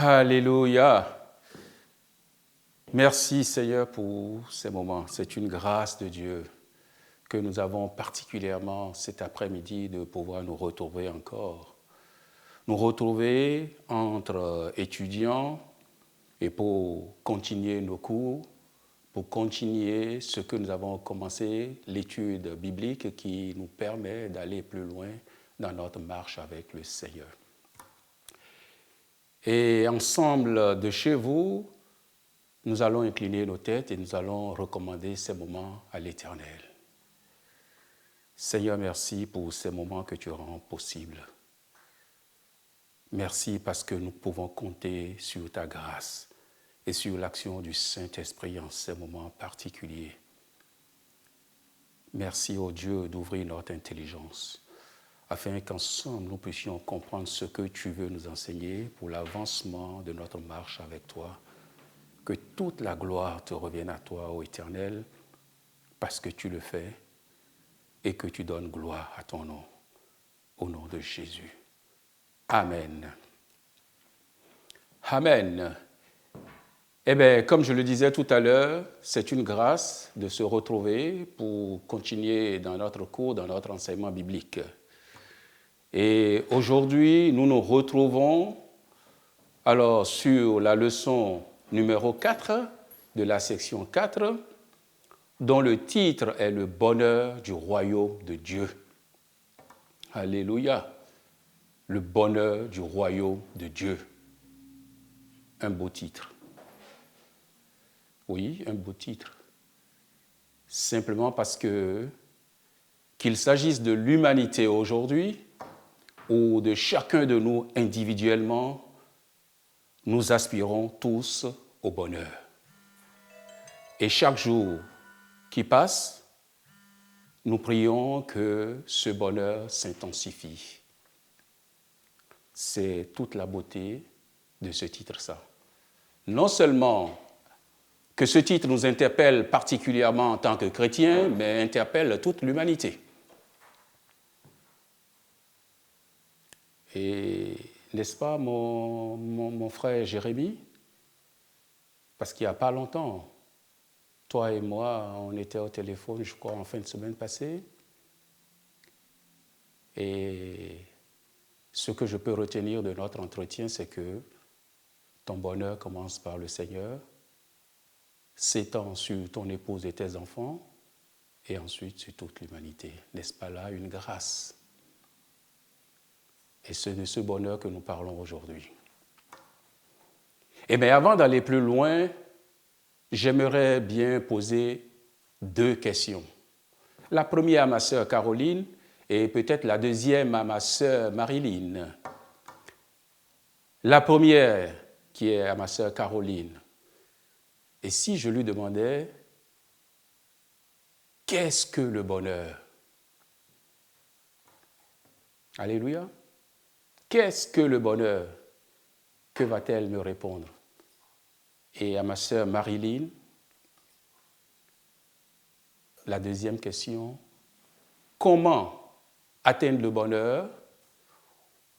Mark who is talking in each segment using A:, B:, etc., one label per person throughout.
A: Alléluia. Merci Seigneur pour ces moments. C'est une grâce de Dieu que nous avons particulièrement cet après-midi de pouvoir nous retrouver encore. Nous retrouver entre étudiants et pour continuer nos cours, pour continuer ce que nous avons commencé, l'étude biblique qui nous permet d'aller plus loin dans notre marche avec le Seigneur. Et ensemble de chez vous, nous allons incliner nos têtes et nous allons recommander ces moments à l'Éternel. Seigneur, merci pour ces moments que tu rends possibles. Merci parce que nous pouvons compter sur ta grâce et sur l'action du Saint-Esprit en ces moments particuliers. Merci, ô Dieu, d'ouvrir notre intelligence, afin qu'ensemble nous puissions comprendre ce que tu veux nous enseigner pour l'avancement de notre marche avec toi. Que toute la gloire te revienne à toi, ô Éternel, parce que tu le fais et que tu donnes gloire à ton nom, au nom de Jésus. Amen. Amen. Eh bien, comme je le disais tout à l'heure, c'est une grâce de se retrouver pour continuer dans notre cours, dans notre enseignement biblique. Et aujourd'hui, nous nous retrouvons alors sur la leçon numéro 4 de la section 4, dont le titre est « Le bonheur du royaume de Dieu ». Alléluia. Le bonheur du royaume de Dieu. Un beau titre. Oui, un beau titre. Simplement parce que, qu'il s'agisse de l'humanité aujourd'hui ou de chacun de nous individuellement, nous aspirons tous au bonheur. Et chaque jour qui passe, nous prions que ce bonheur s'intensifie. C'est toute la beauté de ce titre-là. Non seulement que ce titre nous interpelle particulièrement en tant que chrétiens, mais interpelle toute l'humanité. Et n'est-ce pas mon frère Jérémie? Parce qu'il n'y a pas longtemps, toi et moi, on était au téléphone, je crois, en fin de semaine passée. Et ce que je peux retenir de notre entretien, c'est que ton bonheur commence par le Seigneur, s'étend sur ton épouse et tes enfants, et ensuite sur toute l'humanité. N'est-ce pas là une grâce? Et c'est de ce bonheur que nous parlons aujourd'hui. Eh bien, avant d'aller plus loin, j'aimerais bien poser 2 questions. La première à ma sœur Caroline et peut-être la deuxième à ma sœur Marilyn. La première qui est à ma sœur Caroline. Et si je lui demandais, qu'est-ce que le bonheur? Alléluia. Qu'est-ce que le bonheur? Que va-t-elle me répondre? Et à ma sœur Marilyn, la deuxième question, comment atteindre le bonheur?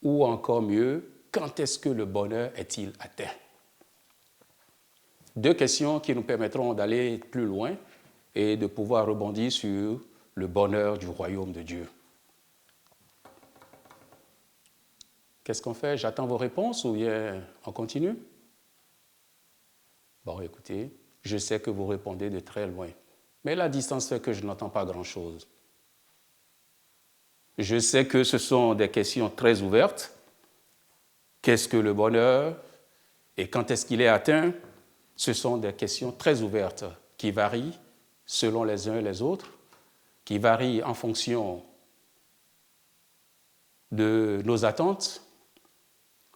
A: Ou encore mieux, quand est-ce que le bonheur est-il atteint? 2 questions qui nous permettront d'aller plus loin et de pouvoir rebondir sur le bonheur du royaume de Dieu. Qu'est-ce qu'on fait? J'attends vos réponses ou bien on continue? Bon, écoutez, je sais que vous répondez de très loin, mais la distance fait que je n'entends pas grand-chose. Je sais que ce sont des questions très ouvertes. Qu'est-ce que le bonheur et quand est-ce qu'il est atteint? Ce sont des questions très ouvertes qui varient selon les uns et les autres, qui varient en fonction de nos attentes,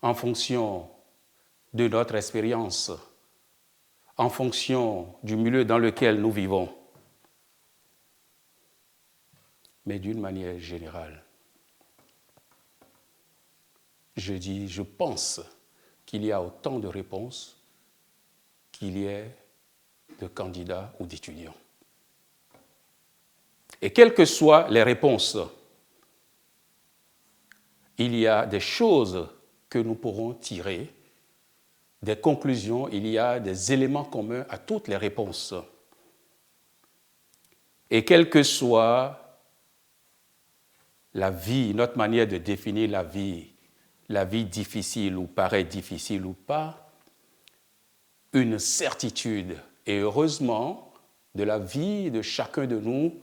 A: en fonction de notre expérience, en fonction du milieu dans lequel nous vivons. Mais d'une manière générale, je pense qu'il y a autant de réponses qu'il y ait de candidats ou d'étudiants. Et quelles que soient les réponses, il y a des choses que nous pourrons tirer des conclusions, il y a des éléments communs à toutes les réponses. Et quelle que soit la vie, notre manière de définir la vie difficile ou paraît difficile ou pas, une certitude, et heureusement, de la vie de chacun de nous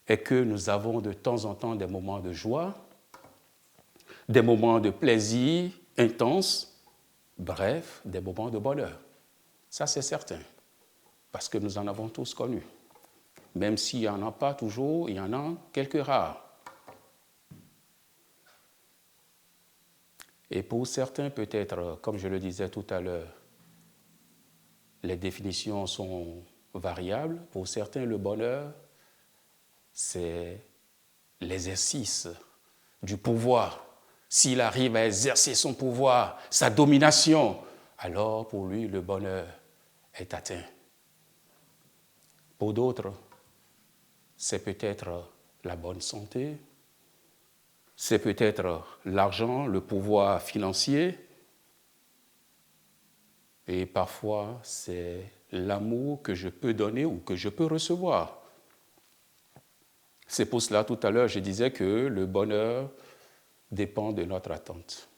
A: est que nous avons de temps en temps des moments de joie, des moments de plaisir intense, bref, des moments de bonheur. Ça, c'est certain, parce que nous en avons tous connu. Même s'il n'y en a pas toujours, il y en a quelques rares. Et pour certains, peut-être, comme je le disais tout à l'heure, les définitions sont variables. Pour certains, le bonheur, c'est l'exercice du pouvoir. S'il arrive à exercer son pouvoir, sa domination, alors pour lui, le bonheur est atteint. Pour d'autres, c'est peut-être la bonne santé, c'est peut-être l'argent, le pouvoir financier, et parfois c'est l'amour que je peux donner ou que je peux recevoir. C'est pour cela, tout à l'heure, je disais que le bonheur dépend de notre attente,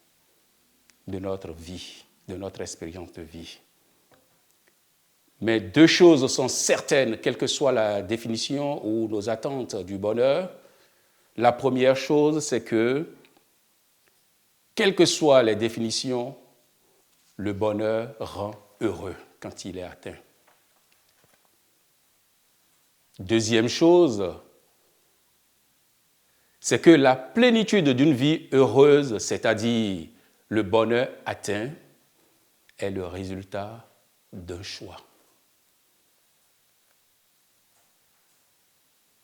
A: de notre vie, de notre expérience de vie. Mais deux choses sont certaines, quelle que soit la définition ou nos attentes du bonheur. La première chose, c'est que, quelles que soient les définitions, le bonheur rend heureux quand il est atteint. Deuxième chose, c'est que la plénitude d'une vie heureuse, c'est-à-dire le bonheur atteint, est le résultat d'un choix.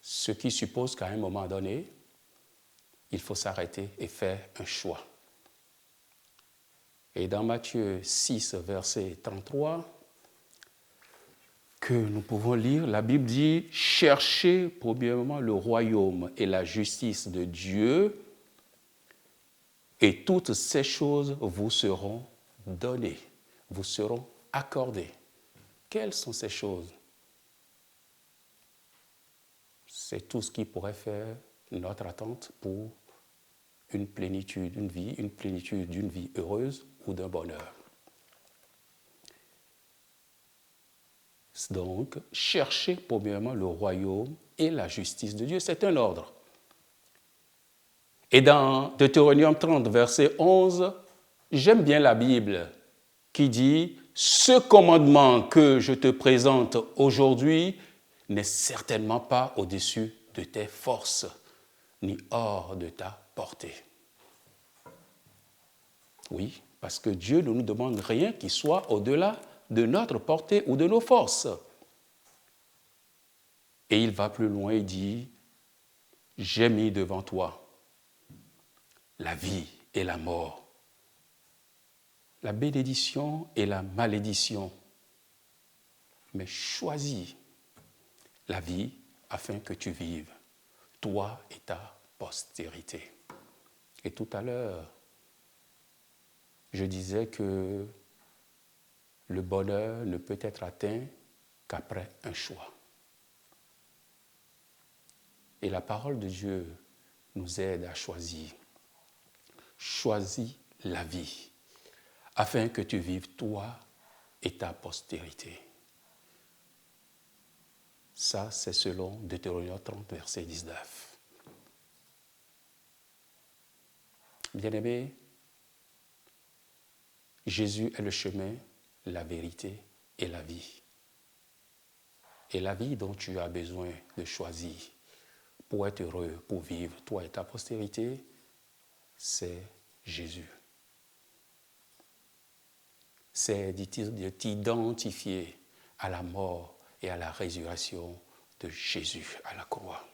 A: Ce qui suppose qu'à un moment donné, il faut s'arrêter et faire un choix. Et dans Matthieu 6, verset 33, que nous pouvons lire, la Bible dit « Cherchez premièrement le royaume et la justice de Dieu, et toutes ces choses vous seront données, vous seront accordées. » Quelles sont ces choses? C'est tout ce qui pourrait faire notre attente pour une plénitude d'une vie heureuse ou d'un bonheur. Donc, chercher premièrement le royaume et la justice de Dieu, c'est un ordre. Et dans Deutéronome 30, verset 11, j'aime bien la Bible qui dit « Ce commandement que je te présente aujourd'hui n'est certainement pas au-dessus de tes forces, ni hors de ta portée. » Oui, parce que Dieu ne nous demande rien qui soit au-delà de notre portée ou de nos forces. Et il va plus loin et dit « J'ai mis devant toi la vie et la mort, la bénédiction et la malédiction, mais choisis la vie afin que tu vives, toi et ta postérité. » Et tout à l'heure, je disais que le bonheur ne peut être atteint qu'après un choix. Et la parole de Dieu nous aide à choisir. Choisis la vie, afin que tu vives toi et ta postérité. Ça, c'est selon Deutéronome 30, verset 19. Bien-aimés, Jésus est le chemin, la vérité et la vie. Et la vie dont tu as besoin de choisir pour être heureux, pour vivre, toi et ta postérité, c'est Jésus. C'est de t'identifier à la mort et à la résurrection de Jésus à la croix.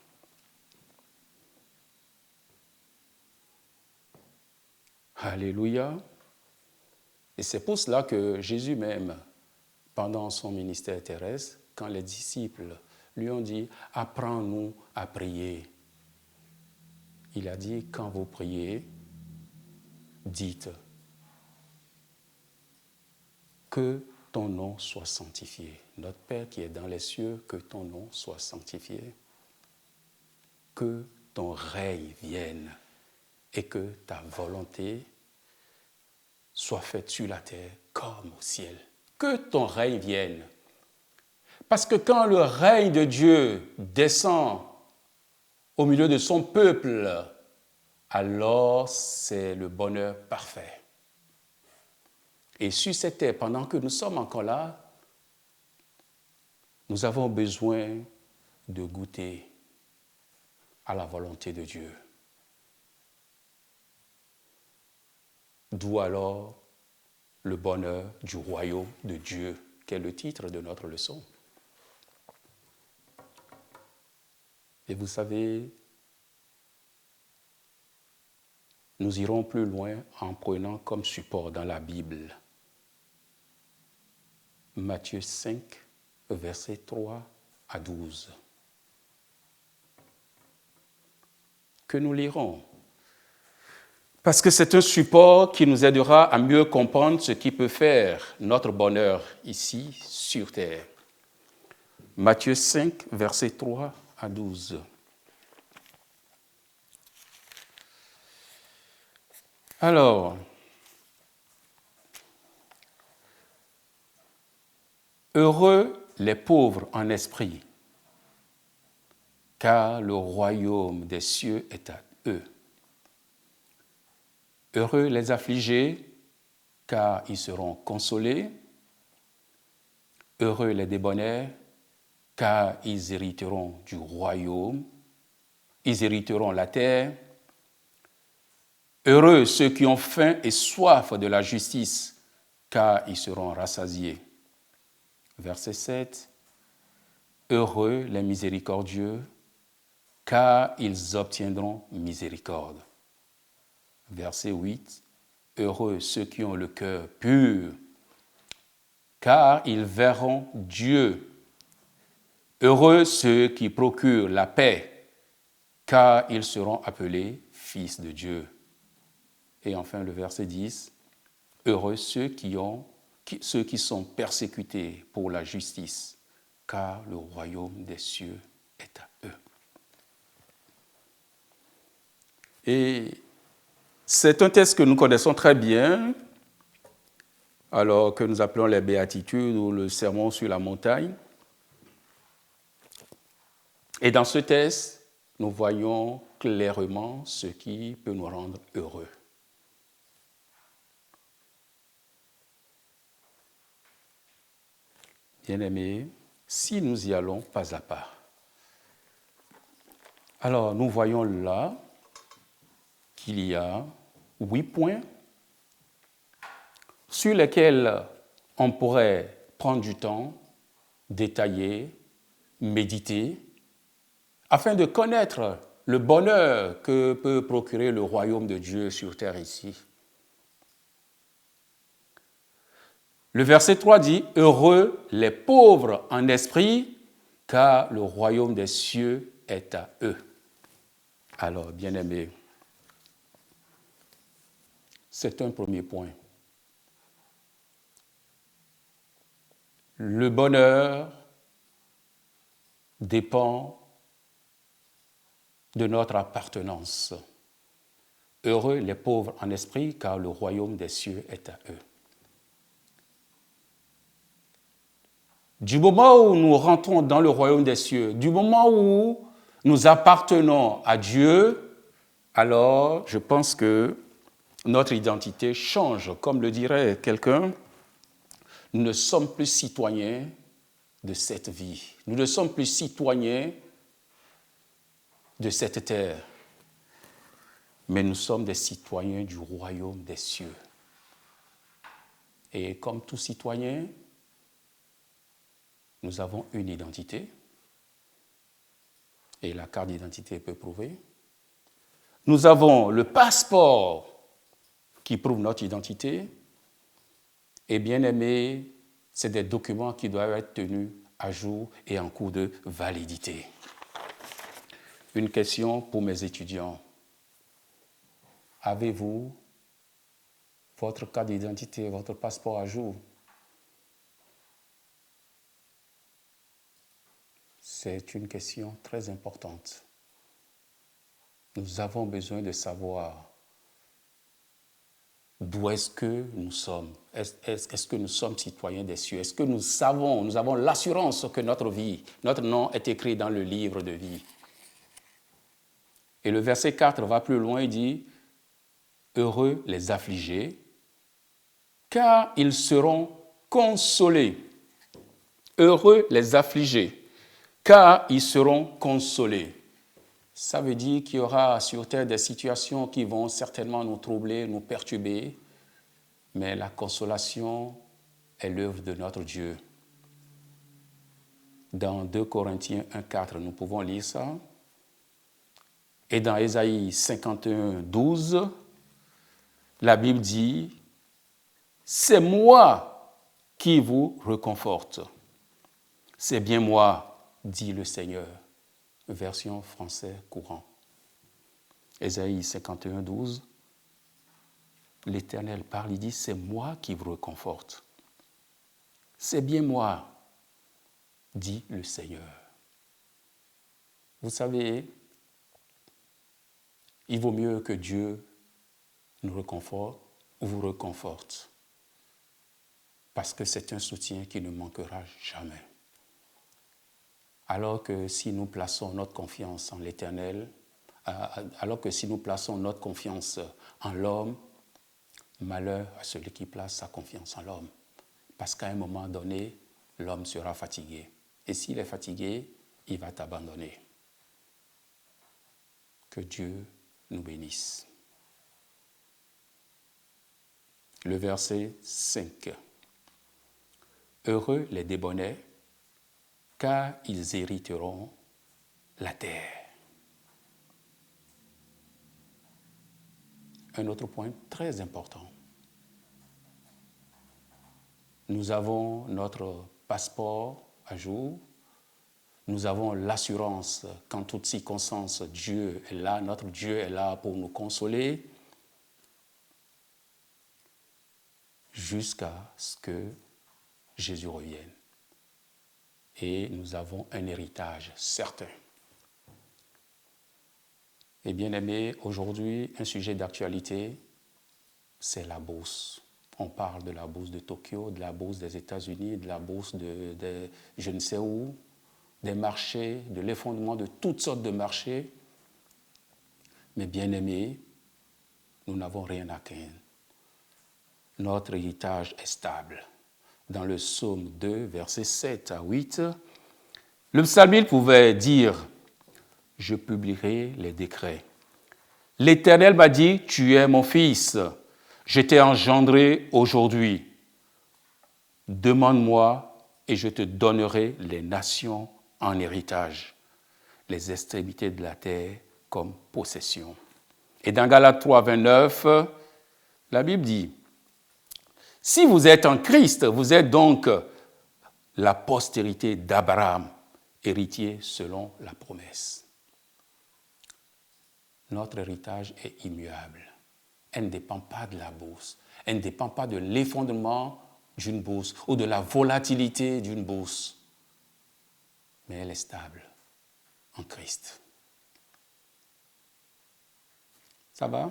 A: Alléluia. Et c'est pour cela que Jésus même, pendant son ministère terrestre, quand les disciples lui ont dit « Apprends-nous à prier », il a dit « Quand vous priez, dites que ton nom soit sanctifié. Notre Père qui est dans les cieux, que ton nom soit sanctifié. Que ton règne vienne et que ta volonté soit faite sur la terre comme au ciel. Que ton règne vienne. Parce que quand le règne de Dieu descend au milieu de son peuple, alors c'est le bonheur parfait. Et sur cette terre, pendant que nous sommes encore là, nous avons besoin de goûter à la volonté de Dieu. D'où alors le bonheur du royaume de Dieu, qui est le titre de notre leçon. Et vous savez, nous irons plus loin en prenant comme support dans la Bible Matthieu 5, versets 3 à 12, que nous lirons. Parce que c'est un support qui nous aidera à mieux comprendre ce qui peut faire notre bonheur ici sur terre. Matthieu 5, versets 3 à 12. Alors, heureux les pauvres en esprit, car le royaume des cieux est à eux. Heureux les affligés, car ils seront consolés. Heureux les débonnaires, car ils hériteront du royaume. Ils hériteront la terre. Heureux ceux qui ont faim et soif de la justice, car ils seront rassasiés. Verset 7. Heureux les miséricordieux, car ils obtiendront miséricorde. Verset 8. Heureux ceux qui ont le cœur pur, car ils verront Dieu. Heureux ceux qui procurent la paix, car ils seront appelés fils de Dieu. Et enfin le verset 10. Heureux ceux qui sont persécutés pour la justice, car le royaume des cieux est à eux. Et c'est un texte que nous connaissons très bien, alors que nous appelons les béatitudes ou le sermon sur la montagne. Et dans ce texte, nous voyons clairement ce qui peut nous rendre heureux. Bien-aimés, si nous y allons pas à pas, alors nous voyons là qu'il y a 8 points sur lesquels on pourrait prendre du temps, détailler, méditer, afin de connaître le bonheur que peut procurer le royaume de Dieu sur terre ici. Le verset 3 dit « Heureux les pauvres en esprit, car le royaume des cieux est à eux. » Alors, bien-aimés, c'est un premier point. Le bonheur dépend de notre appartenance. Heureux les pauvres en esprit, car le royaume des cieux est à eux. Du moment où nous rentrons dans le royaume des cieux, du moment où nous appartenons à Dieu, alors je pense que notre identité change. Comme le dirait quelqu'un, nous ne sommes plus citoyens de cette vie. Nous ne sommes plus citoyens de cette terre, mais nous sommes des citoyens du royaume des cieux. Et comme tout citoyen, nous avons une identité, et la carte d'identité peut prouver. Nous avons le passeport qui prouve notre identité. Et bien aimé, c'est des documents qui doivent être tenus à jour et en cours de validité. Une question pour mes étudiants. Avez-vous votre carte d'identité, votre passeport à jour? C'est une question très importante. Nous avons besoin de savoir d'où est-ce que nous sommes. Est-ce que nous sommes citoyens des cieux? Est-ce que nous avons l'assurance que notre vie, notre nom est écrit dans le livre de vie? Et le verset 4 va plus loin, il dit « Heureux les affligés, car ils seront consolés. » Heureux les affligés, car ils seront consolés. Ça veut dire qu'il y aura sur terre des situations qui vont certainement nous troubler, nous perturber, mais la consolation est l'œuvre de notre Dieu. Dans 2 Corinthiens 1,4, nous pouvons lire ça. Et dans Ésaïe 51, 12, la Bible dit « C'est moi qui vous réconforte. C'est bien moi, dit le Seigneur. » Version français courant. Ésaïe 51, 12. L'Éternel parle, il dit, c'est moi qui vous réconforte. C'est bien moi, dit le Seigneur. Vous savez, il vaut mieux que Dieu nous réconforte ou vous réconforte, parce que c'est un soutien qui ne manquera jamais. Alors que si nous plaçons notre confiance en l'Éternel, alors que si nous plaçons notre confiance en l'homme, malheur à celui qui place sa confiance en l'homme. Parce qu'à un moment donné, l'homme sera fatigué. Et s'il est fatigué, il va t'abandonner. Que Dieu nous bénisse. Le verset 5. Heureux les débonnais, car ils hériteront la terre. Un autre point très important. Nous avons notre passeport à jour. Nous avons l'assurance qu'en toutes circonstances, Dieu est là, notre Dieu est là pour nous consoler jusqu'à ce que Jésus revienne. Et nous avons un héritage certain. Et bien aimé, aujourd'hui, un sujet d'actualité, c'est la bourse. On parle de la bourse de Tokyo, de la bourse des États-Unis, de la bourse de je ne sais où, des marchés, de l'effondrement de toutes sortes de marchés. Mais bien aimé, nous n'avons rien à craindre. Notre héritage est stable. Dans le psaume 2, versets 7 à 8, le psalmiste pouvait dire « Je publierai les décrets. L'Éternel m'a dit, tu es mon fils, je t'ai engendré aujourd'hui. Demande-moi et je te donnerai les nations en héritage, les extrémités de la terre comme possession. » Et dans Galates 3, 29, la Bible dit « Si vous êtes en Christ, vous êtes donc la postérité d'Abraham, héritier selon la promesse. » Notre héritage est immuable. Elle ne dépend pas de la bourse. Elle ne dépend pas de l'effondrement d'une bourse ou de la volatilité d'une bourse. Mais elle est stable en Christ. Ça va?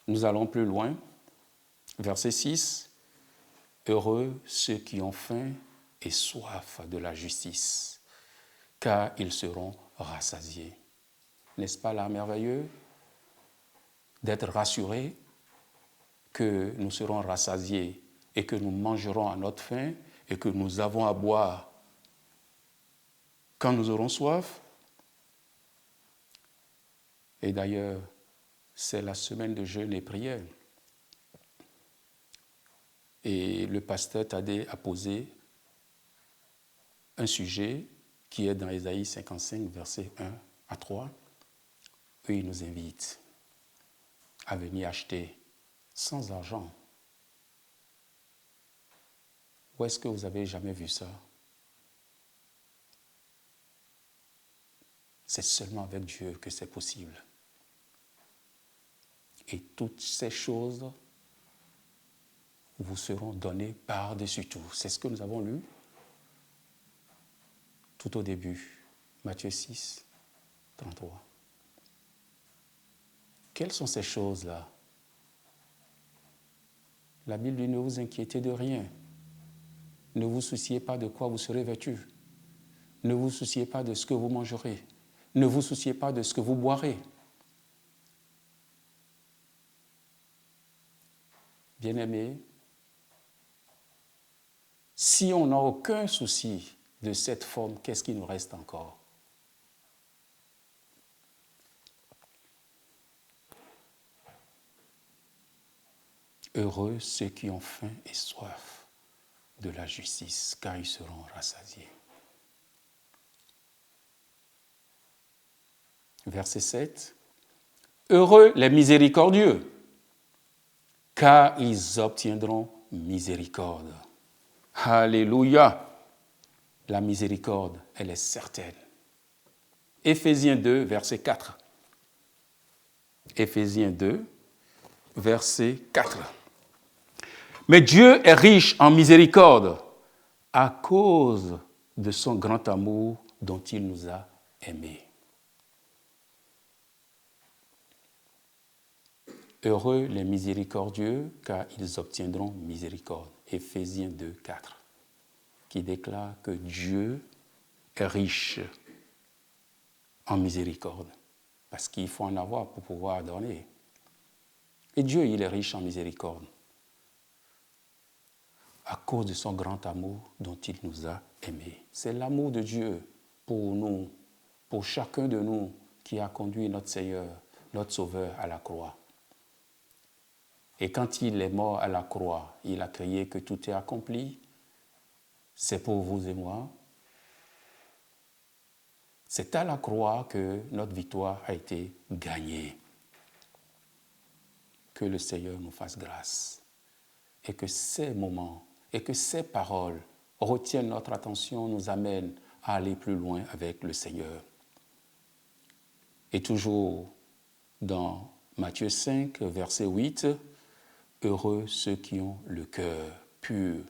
A: Nous allons plus loin. Verset 6. Heureux ceux qui ont faim et soif de la justice, car ils seront rassasiés. N'est-ce pas là merveilleux d'être rassurés que nous serons rassasiés et que nous mangerons à notre faim et que nous avons à boire quand nous aurons soif? Et d'ailleurs, c'est la semaine de jeûne et prière. Et le pasteur Thaddée a posé un sujet qui est dans Ésaïe 55, versets 1 à 3. Eux, il nous invite à venir acheter sans argent. Où est-ce que vous avez jamais vu ça? C'est seulement avec Dieu que c'est possible. Et toutes ces choses vous seront données par-dessus tout. C'est ce que nous avons lu. tout au début, Matthieu 6, 33. Quelles sont ces choses-là? La Bible dit, ne vous inquiétez de rien. Ne vous souciez pas de quoi vous serez vêtus. Ne vous souciez pas de ce que vous mangerez. Ne vous souciez pas de ce que vous boirez. Bien-aimés, si on n'a aucun souci de cette forme, qu'est-ce qui nous reste encore? Heureux ceux qui ont faim et soif de la justice, car ils seront rassasiés. Verset 7. Heureux les miséricordieux, car ils obtiendront miséricorde. Alléluia! La miséricorde, elle est certaine. Éphésiens 2, verset 4. Éphésiens 2, verset 4. Mais Dieu est riche en miséricorde à cause de son grand amour dont il nous a aimés. Heureux les miséricordieux, car ils obtiendront miséricorde. Éphésiens 2, 4, qui déclare que Dieu est riche en miséricorde, parce qu'il faut en avoir pour pouvoir donner. Et Dieu, il est riche en miséricorde, à cause de son grand amour dont il nous a aimés. C'est l'amour de Dieu pour nous, pour chacun de nous, qui a conduit notre Seigneur, notre Sauveur à la croix. Et quand il est mort à la croix, il a crié que tout est accompli. C'est pour vous et moi. C'est à la croix que notre victoire a été gagnée. Que le Seigneur nous fasse grâce. Et que ces moments, et que ces paroles retiennent notre attention, nous amènent à aller plus loin avec le Seigneur. Et toujours dans Matthieu 5, verset 8, « Heureux ceux qui ont le cœur pur,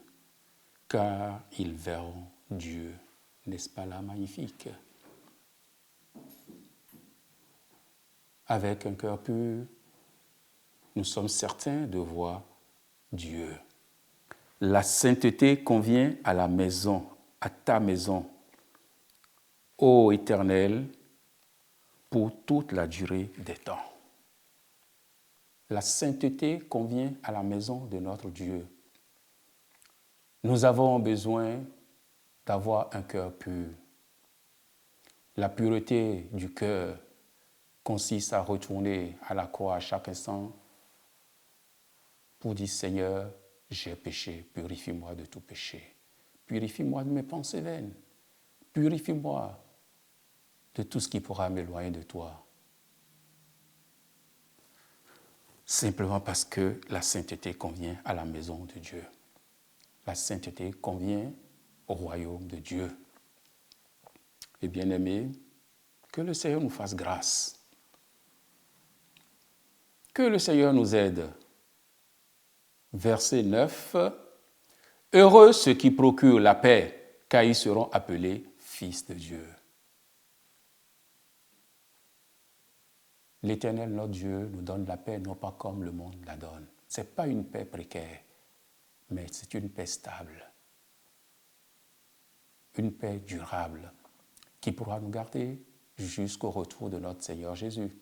A: car ils verront Dieu. » N'est-ce pas là magnifique? Avec un cœur pur, nous sommes certains de voir Dieu. La sainteté convient à la maison, à ta maison, ô Éternel, pour toute la durée des temps. La sainteté convient à la maison de notre Dieu. Nous avons besoin d'avoir un cœur pur. La pureté du cœur consiste à retourner à la croix à chaque instant pour dire, Seigneur, j'ai péché, purifie-moi de tout péché. Purifie-moi de mes pensées vaines. Purifie-moi de tout ce qui pourra m'éloigner de toi. Simplement parce que la sainteté convient à la maison de Dieu. La sainteté convient au royaume de Dieu. Et bien-aimés, que le Seigneur nous fasse grâce. Que le Seigneur nous aide. Verset 9. Heureux ceux qui procurent la paix, car ils seront appelés fils de Dieu. L'Éternel, notre Dieu, nous donne la paix, non pas comme le monde la donne. Ce n'est pas une paix précaire, mais c'est une paix stable. Une paix durable qui pourra nous garder jusqu'au retour de notre Seigneur Jésus.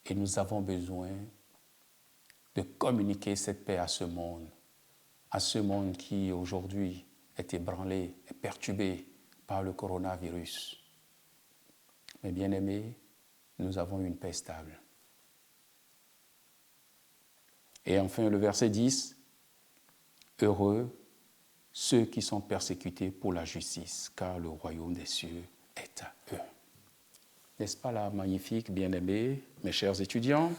A: Et nous avons besoin de communiquer cette paix à ce monde qui aujourd'hui est ébranlé, est perturbé par le coronavirus. Mais bien-aimés, nous avons une paix stable. Et enfin, le verset 10, « Heureux ceux qui sont persécutés pour la justice, car le royaume des cieux est à eux. » N'est-ce pas là magnifique, bien-aimés, mes chers étudiants,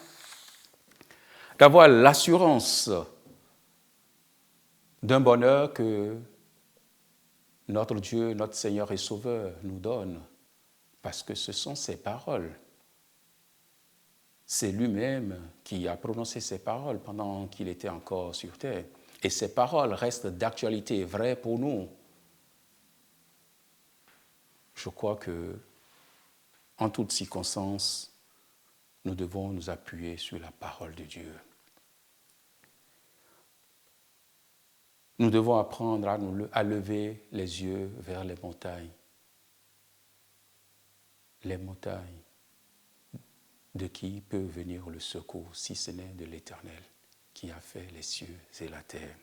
A: d'avoir l'assurance d'un bonheur que notre Dieu, notre Seigneur et Sauveur nous donne, parce que ce sont ses paroles. C'est lui-même qui a prononcé ces paroles pendant qu'il était encore sur terre. Et ces paroles restent d'actualité, vraies pour nous. je crois que, en toutes circonstances, nous devons nous appuyer sur la parole de Dieu. Nous devons apprendre à lever les yeux vers les montagnes. Les montagnes, de qui peut venir le secours si ce n'est de l'Éternel qui a fait les cieux et la terre.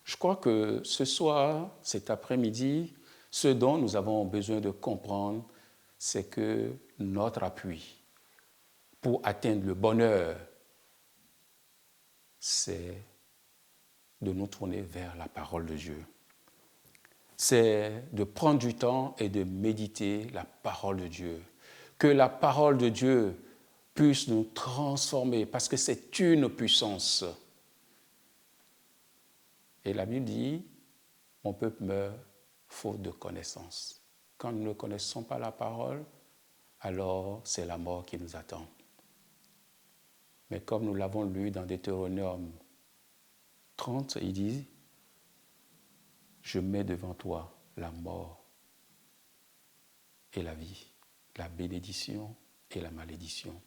A: Je crois que ce soir, cet après-midi, ce dont nous avons besoin de comprendre, c'est que notre appui pour atteindre le bonheur, c'est de nous tourner vers la parole de Dieu. C'est de prendre du temps et de méditer la parole de Dieu. Que la parole de Dieu puisse nous transformer, parce que c'est une puissance. Et la Bible dit, mon peuple meurt faute de connaissance. Quand nous ne connaissons pas la parole, alors c'est la mort qui nous attend. Mais comme nous l'avons lu dans Deutéronome 30, il dit, je mets devant toi la mort et la vie, la bénédiction et la malédiction.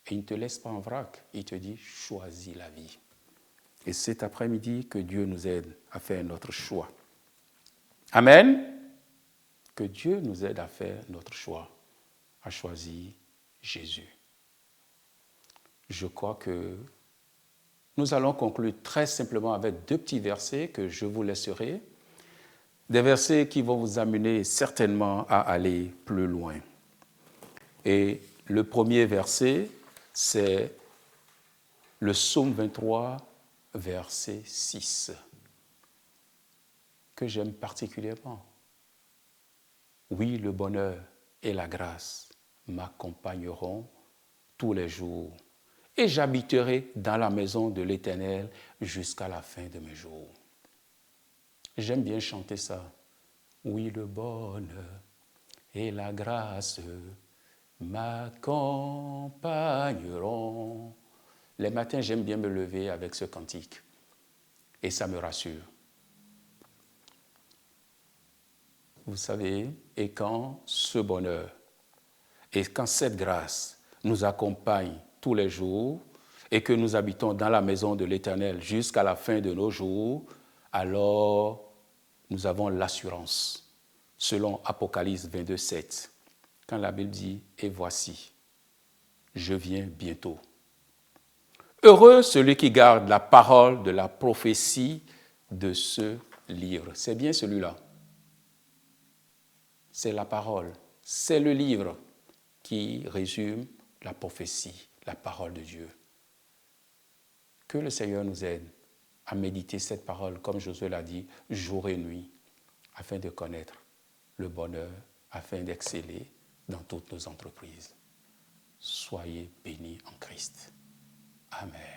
A: Et il ne te laisse pas en vrac, il te dit, choisis la vie. Et cet après-midi, que Dieu nous aide à faire notre choix. Amen. Que Dieu nous aide à faire notre choix, à choisir Jésus. Je crois que nous allons conclure très simplement avec 2 petits versets que je vous laisserai. Des versets qui vont vous amener certainement à aller plus loin. Et le premier verset, c'est le psaume 23, verset 6, que j'aime particulièrement. Oui, le bonheur et la grâce m'accompagneront tous les jours, et j'habiterai dans la maison de l'Éternel jusqu'à la fin de mes jours. J'aime bien chanter ça. Oui, le bonheur et la grâce m'accompagneront. Les matins, j'aime bien me lever avec ce cantique. Et ça me rassure. Vous savez, et quand ce bonheur, et quand cette grâce nous accompagne tous les jours, et que nous habitons dans la maison de l'Éternel jusqu'à la fin de nos jours, alors nous avons l'assurance, selon Apocalypse 22, 7, quand la Bible dit « Et voici, je viens bientôt ». Heureux celui qui garde la parole de la prophétie de ce livre. C'est bien celui-là. C'est la parole, c'est le livre qui résume la prophétie, la parole de Dieu. Que le Seigneur nous aide à méditer cette parole, comme Josué l'a dit, jour et nuit, afin de connaître le bonheur, afin d'exceller dans toutes nos entreprises. Soyez bénis en Christ. Amen.